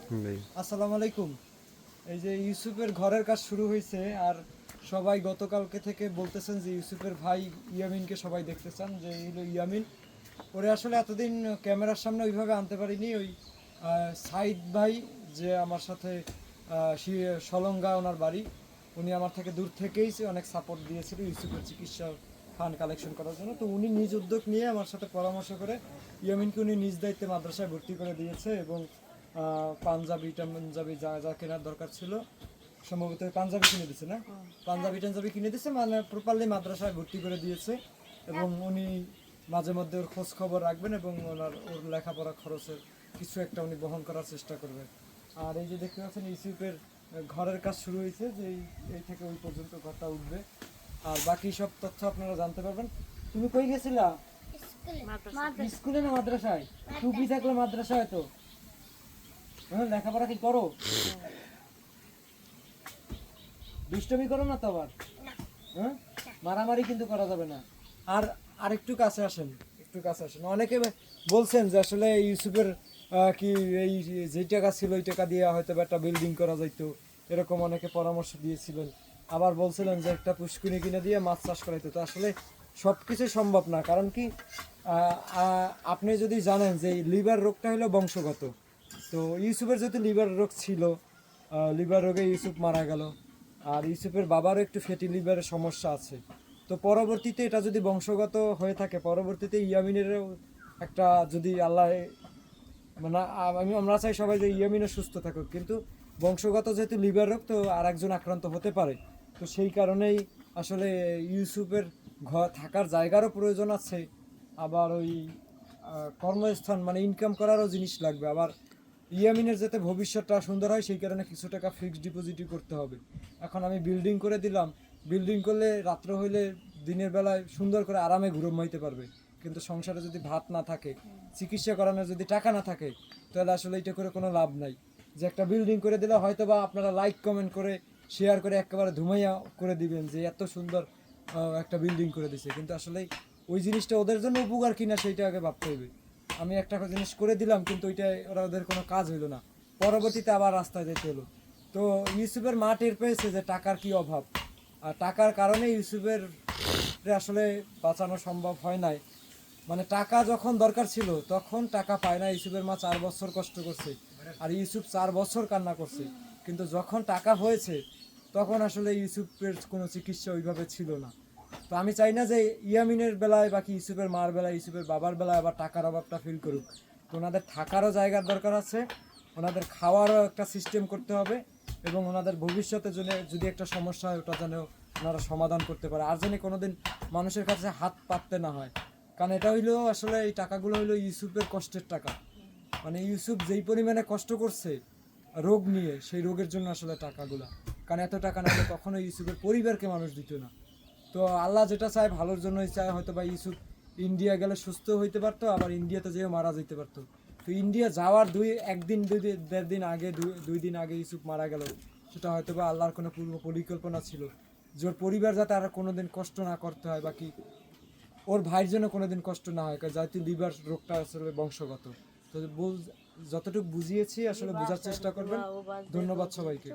আসসালামু আলাইকুম। এই যে ইউসুফের ঘরের কাজ শুরু হয়েছে, আর সবাই গতকালকে থেকে বলতেছেন যে ইউসুফের ভাই ইয়ামিনকে সবাই দেখতে চান, যে এই হলো ইয়ামিন। ওরে আসলে এতদিন ক্যামেরার সামনে ওইভাবে আনতে পারিনি। ওই সাইদ ভাই, যে আমার সাথে সলঙ্গা ওনার বাড়ি, উনি আমার থেকে দূর থেকেই অনেক সাপোর্ট দিয়েছিল ইউসুফের চিকিৎসা ফান্ড কালেকশন করার জন্য। তো উনি নিজ উদ্যোগ নিয়ে আমার সাথে পরামর্শ করে ইয়ামিনকে উনি নিজ দায়িত্বে মাদ্রাসায় ভর্তি করে দিয়েছে, এবং পাঞ্জাবি টাঞ্জাবি যা যা কেনার দরকার ছিল, সম্ভবত পাঞ্জাবি কিনে দিচ্ছে না, পাঞ্জাবি টাঞ্জাবি কিনে দিচ্ছে, মানে প্রপারলি মাদ্রাসায় ভর্তি করে দিয়েছে। এবং উনি মাঝে মধ্যে ওর খোঁজ খবর রাখবেন, এবং ওর লেখাপড়া খরচের কিছু একটা উনি বহন করার চেষ্টা করবেন। আর এই যে দেখতে পাচ্ছেন ইউসুফের ঘরের কাজ শুরু হয়েছে, যে এই থেকে ওই পর্যন্ত ঘরটা উঠবে। আর বাকি সব তথ্য আপনারা জানতে পারবেন। তুমি কই গেছিলা? স্কুলে না মাদ্রাসায়? টুপি থাকলে মাদ্রাসায় তো লেখাপড়া কি করো? দুষ্টমি করো না তো আবার? হ্যাঁ, মারামারি কিন্তু করা যাবে না। আর আরেকটু কাছে আসেন, একটু কাছে আসেন। অনেকে বলছেন যে আসলে ইউসুফের কি এই যে টাকা ছিল ওই টাকা দিয়ে হয়তো একটা বিল্ডিং করা যাইতো, এরকম অনেকে পরামর্শ দিয়েছিলেন। আবার বলছিলেন যে একটা পুষ্কুনি কিনে দিয়ে মাছ চাষ করাইতো। তো আসলে সব কিছু সম্ভব না, কারণ কি আপনি যদি জানেন যে লিভার রোগটা হলো বংশগত। তো ইউসুফের যেহেতু লিভার রোগ ছিল, লিভার রোগে ইউসুফ মারা গেল। আর ইউসুফের বাবারও একটু ফ্যাটি লিভারের সমস্যা আছে। তো পরবর্তীতে এটা যদি বংশগত হয়ে থাকে, পরবর্তীতে ইয়ামিনেরও একটা, যদি আল্লাহ মানে আমরা চাই সবাই যে ইয়ামিনও সুস্থ থাকুক, কিন্তু বংশগত যেহেতু লিভার রোগ, তো আর একজন আক্রান্ত হতে পারে। তো সেই কারণেই আসলে ইউসুফের ঘর থাকার জায়গারও প্রয়োজন আছে, আবার ওই কর্মস্থান মানে ইনকাম করারও জিনিস লাগবে। আবার ইয়ামিনের যাতে ভবিষ্যৎটা সুন্দর হয়, সেই কারণে কিছু টাকা ফিক্সড ডিপোজিটই করতে হবে। এখন আমি বিল্ডিং করে দিলাম, বিল্ডিং করলে রাত্র হইলে দিনের বেলায় সুন্দর করে আরামে ঘুমাইতে পারবে, কিন্তু সংসারে যদি ভাত না থাকে, চিকিৎসা করানোর যদি টাকা না থাকে, তাহলে আসলে এটা করে কোনো লাভ নাই। যে একটা বিল্ডিং করে দিলে হয়তো বা আপনারা লাইক কমেন্ট করে শেয়ার করে একেবারে ধুমাইয়া করে দিবেন যে এত সুন্দর একটা বিল্ডিং করে দিছে, কিন্তু আসলে ওই জিনিসটা ওদের জন্য উপকার কিনা সেইটা আগে ভাবতে হবে। আমি একটা জিনিস করে দিলাম, কিন্তু ওইটা ওদের কোনো কাজ হইলো না, পরবর্তীতে আবার রাস্তায় যেতে হলো। তো ইউসুফের মা টের পেয়েছে যে টাকার কি অভাব, আর টাকার কারণে ইউসুফের আসলে বাঁচানো সম্ভব হয় নাই। মানে টাকা যখন দরকার ছিল তখন টাকা পায় না। ইউসুফের মা 4 বছর কষ্ট করছে, আর ইউসুফ 4 বছর কান্না করছে, কিন্তু যখন টাকা হয়েছে তখন আসলে ইউসুফের কোনো চিকিৎসা ওইভাবে ছিল না। তো আমি চাই না যে ইয়ামিনের বেলায় বাকি ইউসুফের মার বেলায়, ইউসুফের বাবার বেলায় আবার টাকার অভাবটা ফিল করুক। তো ওনাদের থাকারও জায়গার দরকার আছে, ওনাদের খাওয়ারও একটা সিস্টেম করতে হবে, এবং ওনাদের ভবিষ্যতে যদি একটা সমস্যা হয় ওটা যেন ওনারা সমাধান করতে পারে, আর যেন কোনোদিন মানুষের কাছে হাত পাততে না হয়। কারণ এটা হইলো আসলে এই টাকাগুলো হইলো ইউসুফের কষ্টের টাকা। মানে ইউসুফ যেই পরিমাণে কষ্ট করছে রোগ নিয়ে, সেই রোগের জন্য আসলে টাকাগুলা। কারণ এত টাকা না হলে কখনো ইউসুফের পরিবারকে মানুষ দিত না। তো আল্লাহ যেটা চায় ভালোর জন্যই চায়। হয়তো বা ইউসুফ ইন্ডিয়া গেলে সুস্থ হইতে পারতো, আবার ইন্ডিয়াতে যেও মারা যেতে পারতো। তো ইন্ডিয়া যাওয়ার একদিন 1.5 দিন আগে, 2 দিন আগে ইউসুফ মারা গেল। সেটা হয়তো বা আল্লাহর কোনো পূর্ব পরিকল্পনা ছিল, যে ওর পরিবার যাতে আর কোনোদিন কষ্ট না করতে হয়, বাকি ওর ভাইয়ের জন্য কোনোদিন কষ্ট না হয়, যাতে লিভার রোগটা আসলে বংশগত। তো যতটুকু বুঝিয়েছি আসলে বোঝার চেষ্টা করবেন। ধন্যবাদ সবাইকে।